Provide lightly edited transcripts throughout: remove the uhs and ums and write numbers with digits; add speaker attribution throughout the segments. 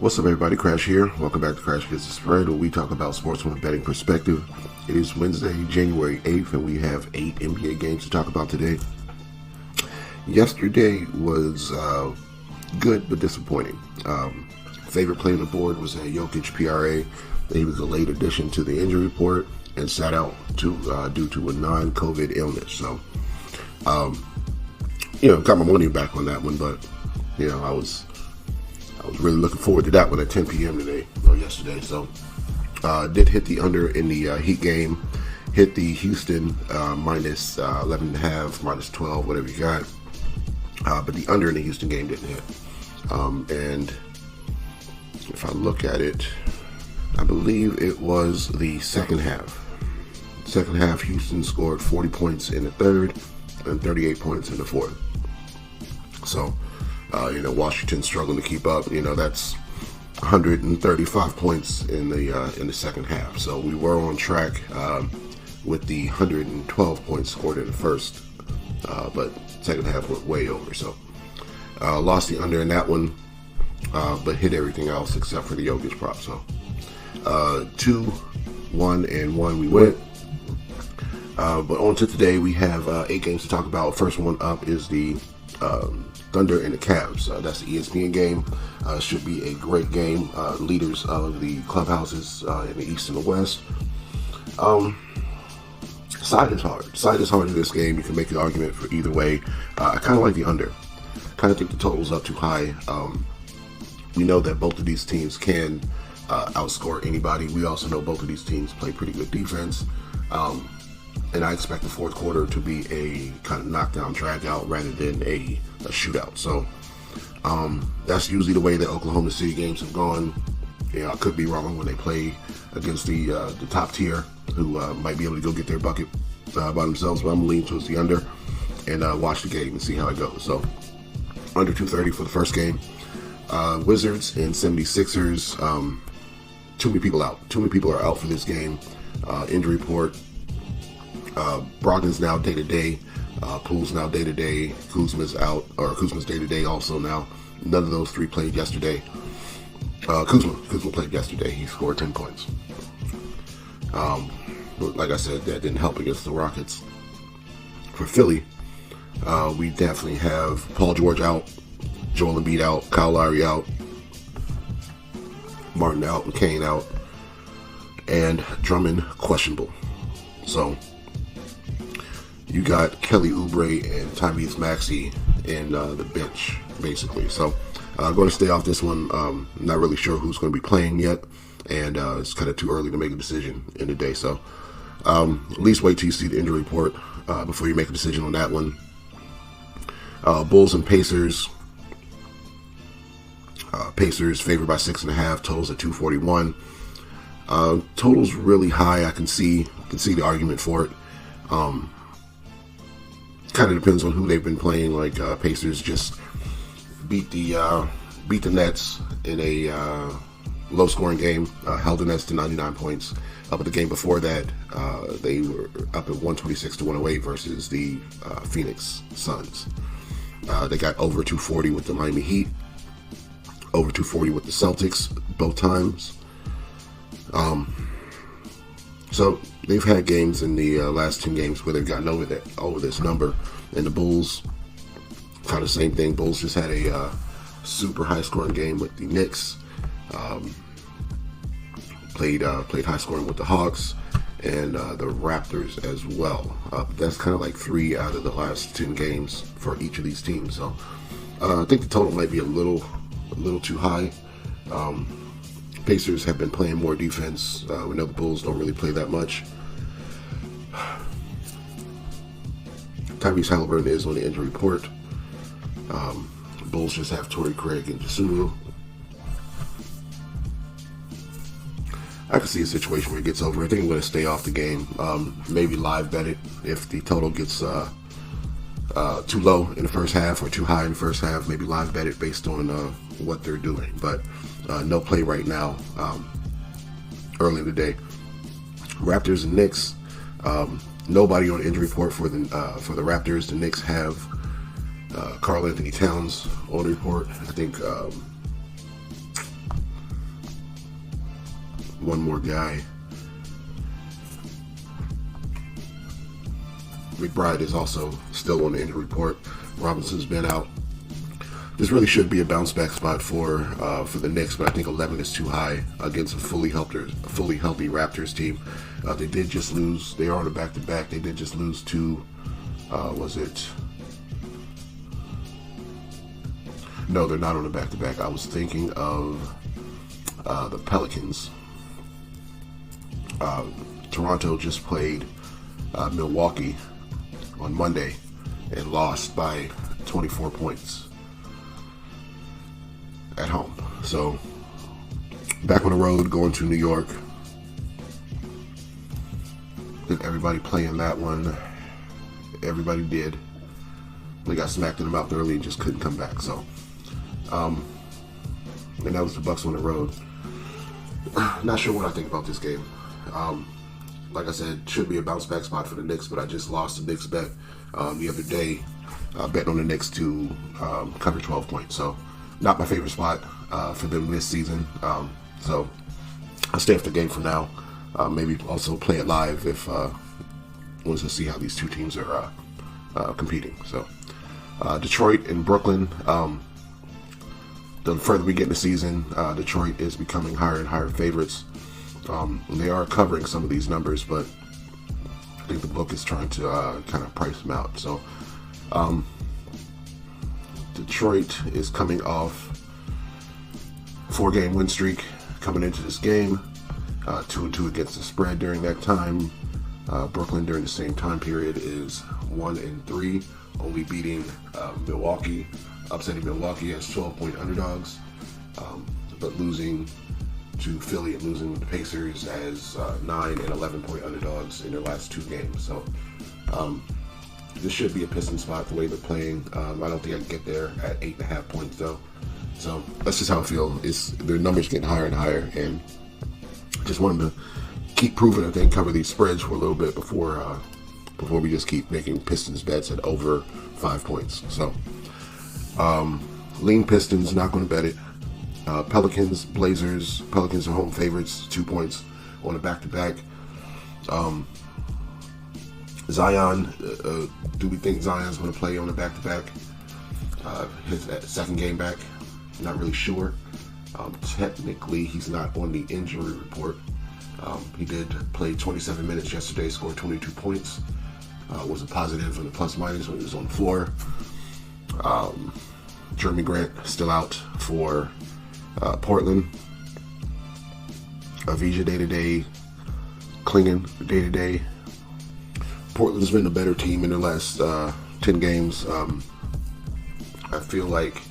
Speaker 1: What's up, everybody? Crash here. Welcome back to Crash Gets the Spread, where we talk about sports from a betting perspective. It is Wednesday, January 8th, and we have 8 NBA games to talk about today. Yesterday was good but disappointing. Favorite play on the board was a Jokic PRA. He was a late addition to the injury report and sat out due to a non-COVID illness. So, got my money back on that one, but I was really looking forward to that one at 10 p.m. yesterday. So, did hit the under in the Heat game, hit the Houston minus 11.5, minus 12, whatever you got. But the under in the Houston game didn't hit. And if I look at it, I believe it was the second half. Second half, Houston scored 40 points in the third and 38 points in the fourth. So, Washington struggling to keep up. That's 135 points in the second half. So we were on track with the 112 points scored in the first, but second half went way over. So lost the under in that one, but hit everything else except for the Jokic prop. So 2, 1, and 1 we went. But on to today, we have 8 games to talk about. First one up is the Thunder and the Cavs. That's the ESPN game. Should be a great game. Leaders of the clubhouses in the East and the West. Side is hard. Side is hard in this game. You can make an argument for either way. I kind of like the under. Kind of think the total's up too high. We know that both of these teams can outscore anybody. We also know both of these teams play pretty good defense. And I expect the fourth quarter to be a kind of knockdown, drag out rather than a shootout. So that's usually the way that Oklahoma City games have gone. I could be wrong when they play against the top tier, who might be able to go get their bucket by themselves. But I'm leaning towards the under and watch the game and see how it goes. So under 230 for the first game. Wizards and 76ers. Too many people out. Too many people are out for this game. Injury report. Brogdon's now day-to-day. Poole's now day-to-day. Kuzma's out, or Kuzma's day-to-day also now. None of those three played yesterday. Kuzma played yesterday. He scored 10 points. But like I said, that didn't help against the Rockets. For Philly, we definitely have Paul George out, Joel Embiid out, Kyle Lowry out, Martin out, and Kane out, and Drummond questionable. So you got Kelly Oubre and Tyrese Maxey in the bench, basically. So I'm going to stay off this one. Not really sure who's going to be playing yet, and it's kind of too early to make a decision in the day. So at least wait till you see the injury report before you make a decision on that one. Bulls and Pacers. Pacers favored by 6.5. Totals at 241. Totals really high. I can see the argument for it. Kind of depends on who they've been playing. Like Pacers just beat the Nets in a low-scoring game, held the Nets to 99 points. But the game before that, they were up at 126 to 108 versus the Phoenix Suns. They got over 240 with the Miami Heat, over 240 with the Celtics both times. So they've had games in the last 10 games where they've gotten over this number. And the Bulls, kind of same thing. Bulls just had a super high scoring game with the Knicks. Played high scoring with the Hawks and the Raptors as well. That's kind of like 3 out of the last 10 games for each of these teams. So I think the total might be a little too high. Pacers have been playing more defense. We know the Bulls don't really play that much. Tyrese Halliburton is on the injury report. Bulls just have Torrey Craig and Jasulu. I can see a situation where it gets over. I think I'm going to stay off the game. Maybe live bet it if the total gets too low in the first half or too high in the first half. Maybe live bet it based on what they're doing. But no play right now. Early in the day. Raptors and Knicks. Nobody on the injury report for the Raptors. The Knicks have Karl Anthony Towns on the report. I think one more guy. McBride is also still on the injury report. Robinson's been out. This really should be a bounce back spot for the Knicks, but I think 11 is too high against a fully healthy Raptors team. They did just lose. They are on a back-to-back. They did just lose to, was it? No, they're not on a back-to-back. I was thinking of the Pelicans. Toronto just played Milwaukee on Monday and lost by 24 points at home. So back on the road, going to New York. Did everybody play in that one? Everybody did. They got smacked in the mouth early and just couldn't come back. So, and that was the Bucks on the road. Not sure what I think about this game. Like I said, should be a bounce back spot for the Knicks, but I just lost the Knicks bet the other day. Bet on the Knicks to cover 12 points. So, not my favorite spot for them this season. So, I'll stay off the game for now. Maybe also play it live if wants to see how these two teams are competing. So, Detroit and Brooklyn. The further we get in the season, Detroit is becoming higher and higher favorites. They are covering some of these numbers, but I think the book is trying to kind of price them out. So, Detroit is coming off a 4-game win streak coming into this game. 2-2 against the spread during that time. Brooklyn during the same time period is 1-3, only beating Milwaukee, upsetting Milwaukee as 12-point underdogs, but losing to Philly and losing with the Pacers as 9 and 11-point underdogs in their last 2 games. So this should be a Piston spot the way they're playing. I don't think I can get there at 8.5 points though. So that's just how I feel. Their numbers getting higher and higher, and just want them to keep proving that they can cover these spreads for a little bit before we just keep making Pistons bets at over 5 points. So lean Pistons, not going to bet it. Pelicans, Blazers. Pelicans are home favorites, 2 points on a back-to-back. Zion, do we think Zion's going to play on a back-to-back? His second game back, not really sure. Technically, he's not on the injury report. He did play 27 minutes yesterday, scored 22 points. Was a positive on the plus-minus when he was on the floor. Jeremy Grant still out for Portland. Avija day-to-day. Klingon day-to-day. Portland's been a better team in the last 10 games. I feel like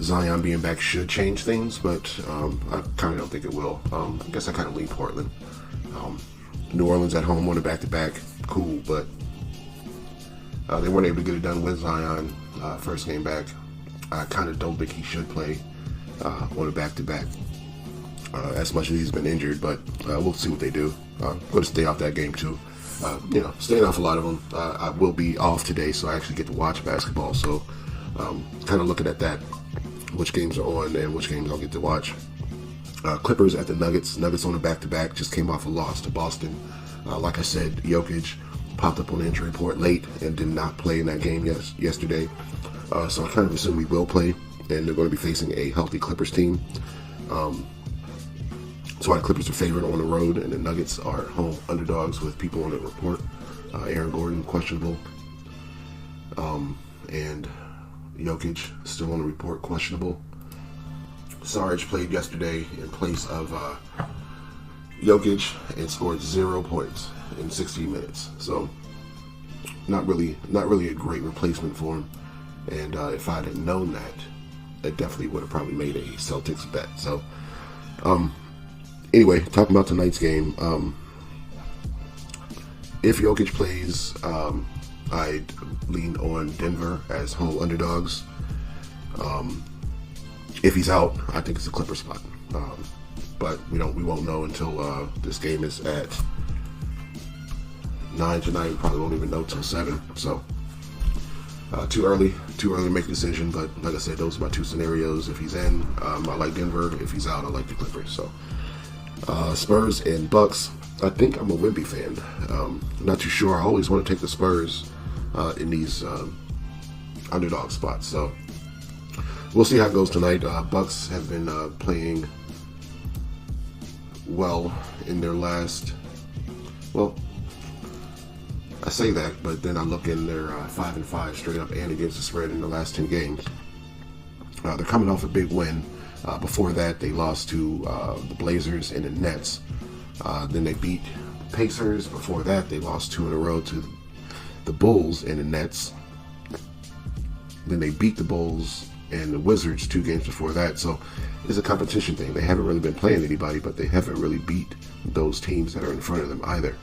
Speaker 1: Zion being back should change things, but I kind of don't think it will. I guess I kind of lean Portland. New Orleans at home on a back-to-back, cool, but they weren't able to get it done with Zion first game back. I kind of don't think he should play on a back-to-back as much as he's been injured, but we'll see what they do. Going to stay off that game too. Staying off a lot of them. I will be off today, so I actually get to watch basketball, so kind of looking at that, which games are on and which games I'll get to watch. Clippers at the Nuggets. Nuggets on a back-to-back, just came off a loss to Boston. Like I said, Jokic popped up on the injury report late and did not play in that game yesterday. So I kind of assume he will play, and they're going to be facing a healthy Clippers team. That's why the Clippers are favored on the road, and the Nuggets are home underdogs with people on the report. Aaron Gordon, questionable. And Jokic, still on the report, questionable. Sarge played yesterday in place of Jokic and scored 0 points in 16 minutes. So not really a great replacement for him. And if I'd have known that, I definitely would have probably made a Celtics bet. So anyway, talking about tonight's game. If Jokic plays, I'd lean on Denver as home underdogs. If he's out, I think it's a Clipper spot. But we won't know until this game is at 9 tonight. We probably won't even know till 7. So too early to make a decision. But like I said, those are my two scenarios. If he's in, I like Denver. If he's out, I like the Clippers. So Spurs and Bucks. I think I'm a Wemby fan. Not too sure. I always want to take the Spurs in these underdog spots. So we'll see how it goes tonight. Bucks have been playing well in their last. Well, I say that, but then I look in their 5-5 straight up and against the spread in the last 10 games. They're coming off a big win. Before that, they lost to the Blazers and the Nets. Then they beat the Pacers. Before that, they lost 2 in a row to the Bulls and the Nets. Then they beat the Bulls and the Wizards 2 games before that. So it's a competition thing. They haven't really been playing anybody, but they haven't really beat those teams that are in front of them either.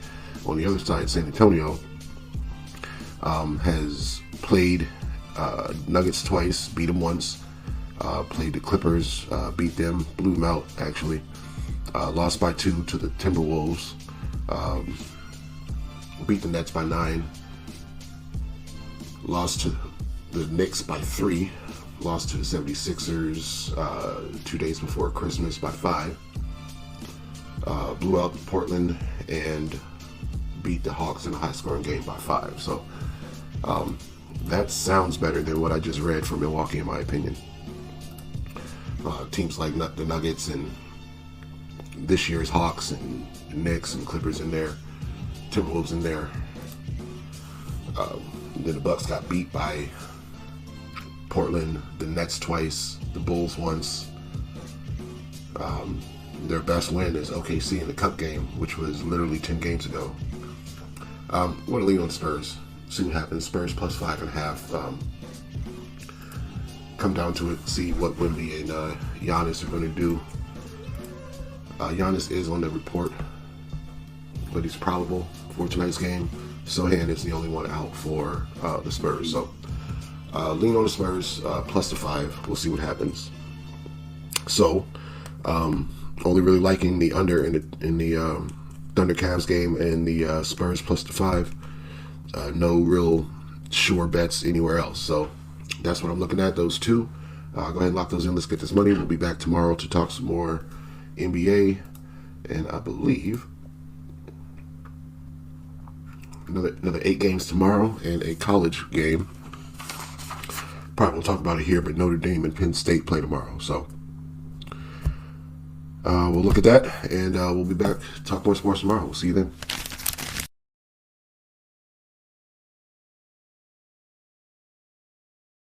Speaker 1: On the other side, San Antonio has played Nuggets twice, beat them once. Played the Clippers, beat them, blew them out actually. Lost by 2 to the Timberwolves. Beat the Nets by 9. Lost to the Knicks by 3. Lost to the 76ers 2 days before Christmas by 5. Blew out Portland and beat the Hawks in a high-scoring game by 5. So that sounds better than what I just read from Milwaukee, in my opinion. Teams like the Nuggets and this year's Hawks and Knicks and Clippers in there, Timberwolves in there. Then the Bucks got beat by Portland, the Nets twice, the Bulls once. Their best win is OKC in the Cup game, which was literally 10 games ago. I want to lean on Spurs. See what happens. Spurs plus 5.5. Come down to it, see what Wemby and Giannis are going to do. Giannis is on the report, but he's probable for tonight's game. Sohan is the only one out for the Spurs. So lean on the Spurs plus the 5. We'll see what happens. So only really liking the under in the Thunder Cavs game and the Spurs plus the 5. No real sure bets anywhere else. So that's what I'm looking at, those two. Go ahead and lock those in. Let's get this money. We'll be back tomorrow to talk some more NBA. And I believe another 8 games tomorrow and a college game. Probably won't talk about it here, but Notre Dame and Penn State play tomorrow. So we'll look at that, and we'll be back to talk more sports tomorrow. We'll see you then.